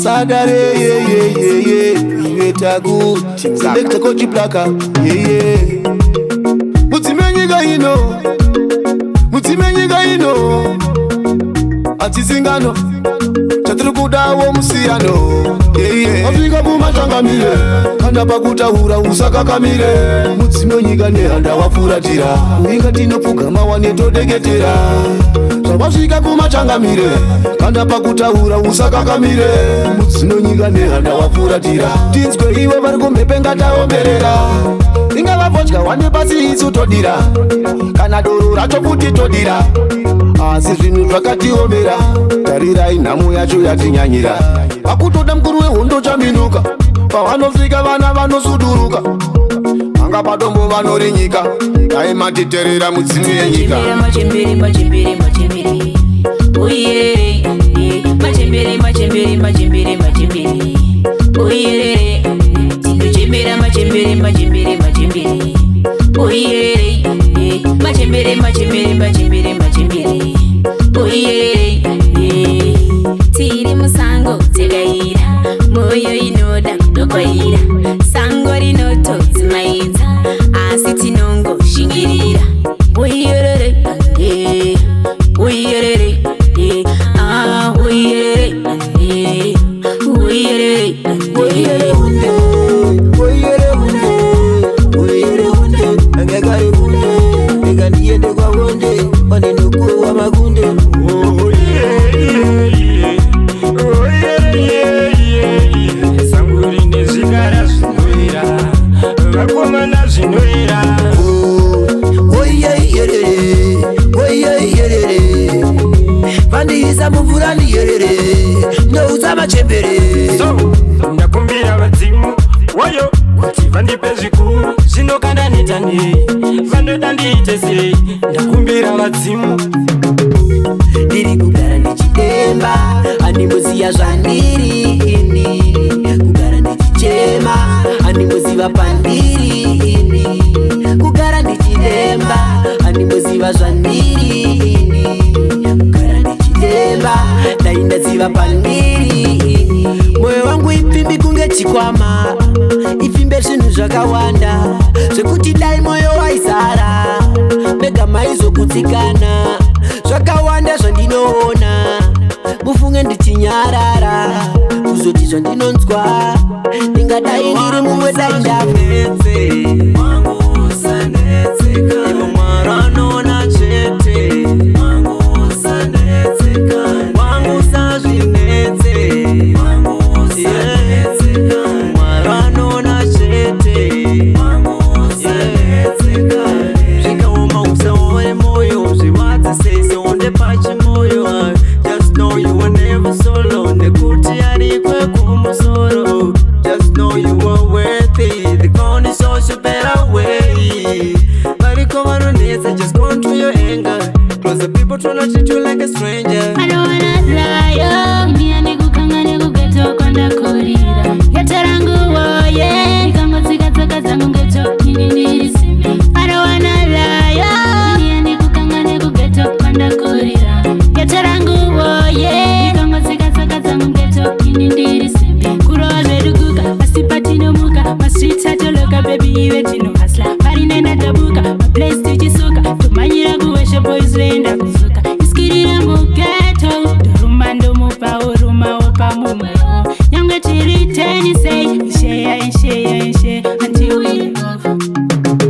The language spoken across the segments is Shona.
Sadare, Ivetagu, select a coach plaka, Mutimenyiga ino, Atizingano, Chatrukuda wo musiano, Afrika buma changamire, Kanda bakuta hura usaka kamire, Mutimenyiga ne anda wafuratira, Ngati no pugama waneto degetera. Wafika kumachangamire Kanda pakutaura usaka kamire Mutsinonyika nehanda wafuratira Tinzwe iwe vari kumhepenga taomberera Inga vavotya wane pasi isu todira Kana doro racho futi todira Asi zvinhu zvakatiomera Tarirai nhamo yacho yatinyanyira Pakutoda mukuru wehondo chaminuka Pavanofika vana vanosuduruka Anga padombo vanorinyika Dai matiterera mudzimu yenyika Machembere Oye, machembere Oye, tindochembera machembere Oye, machembere Oye, tiri musango tegaira moyo inoda nokwaira sango rinoto zimaidza asi tinongo shingirira Oye, So, ndakumbira vadzimu wayo kuti vandipe zvikuru zvinokanda netani vanoda ndiite sei ndakumbira vadzimu ndiri kugara ndichidemba handimboziya zvandiri ini kugara ndichichema handimboziva pandiri ini kugara ndichidemba handimboziva zvandiri ini kugara ndichidemba dai ndaziva pandiri ini moyo wangu ipfimbi kunge chikwama ipfimbe zvinhu zvakawanda zvekuti dai moyo waizara mega maizokutsikana zvakawanda zvandinoona mufunge ndichinyarara kuzoti zvandinonzwa ndingadai ndiri mumwe dai ndapedze ivo mwaro anoona chete wangu sazvinetse mwaro anoona chete zvikaoma usaore moyo zviwadzisese onde pachimoyo just know you were never solo nekuti arikwe kumusoro just know you are worthy the con is also better way variko vanonetsa just control your anger cause the people tryna treat you like a stranger I don't wanna lie ndiani kukanga nekugeto kondakurira yatarangu woye ikangotsika tsoka dzangu ngeto ini ndiri simbi I don't wanna lie ndiani kukanga nekugeto kondakurira yatarangu woye ikangotsika tsoka dzangu ngeto ini ndiri simbi kurova zvedu kuka asi patinomuka maswits atoloka baby iwe tinohasla parinenda tabuka maplace tichisuka tomanyira kuweshe boys voenda kusuka iskirira mugeto doruma ndomupa uruma wopamumwewo nyangwe tiri tenisei ishe until we over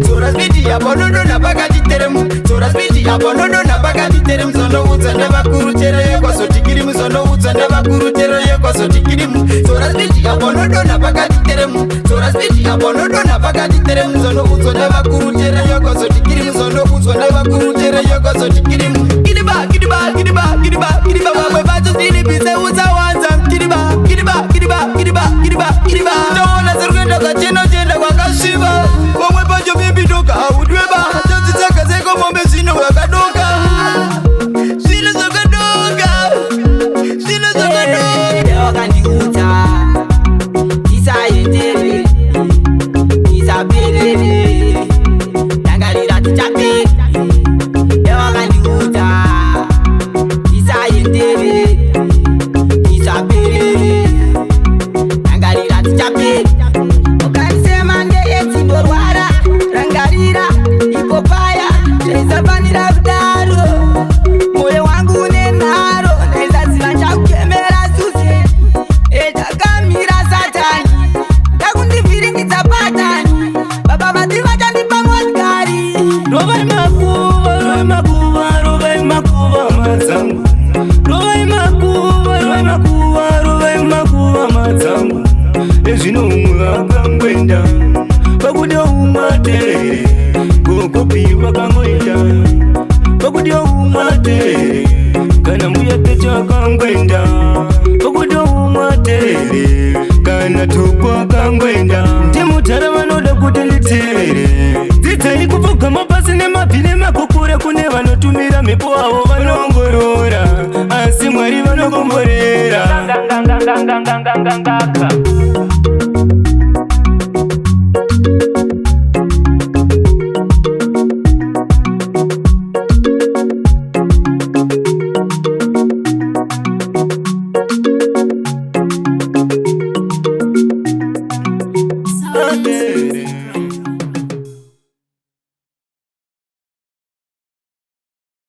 Tora spiti yabonono napakati teremu Tora spiti yabonono napakati teremu Zonoudza ndavakuru chero yekwaso tikirimu Zonoudza ndavakuru chero yekwaso tikirimu Tora spiti yabonono napakati teremu Tora spiti yabonono napakati teremu Zonoudzwa ndavakuru chero yekwaso tikirimu Zonoudzwa ndavakuru chero yekwaso tikirimu Kidiba Wamwe vacho zvinipise usawanza Kidiba Taona zirikuenda zvacheno kwakasviba Wamwe pacho bimbidoka haudweba Tozitsaka zeko mombe zvino zvakadoka Zvino zvakadoka wakandiudza tisaendere tisaperere dangarira tichaperi wakandiudza nitapatani baba matima chandipa motkari Rovai makuva, rovai makuva, rovai makuva mazangu Rovai makuva, rovai makuva, rovai makuva mazangu Ezvino umwe akangwenda pakuti umwe aterere kukopiwa kangoenda pakuti umwe aterere kana mbuya techo akangwenda pakuti umwe aterere kana toko akangwenda ndimutara vanoda kuti nditerere dzidzai kupfugama pasi nemabvi nemakukura kune vanotumira mhepo avo vanongorora asi mwari vanokomborera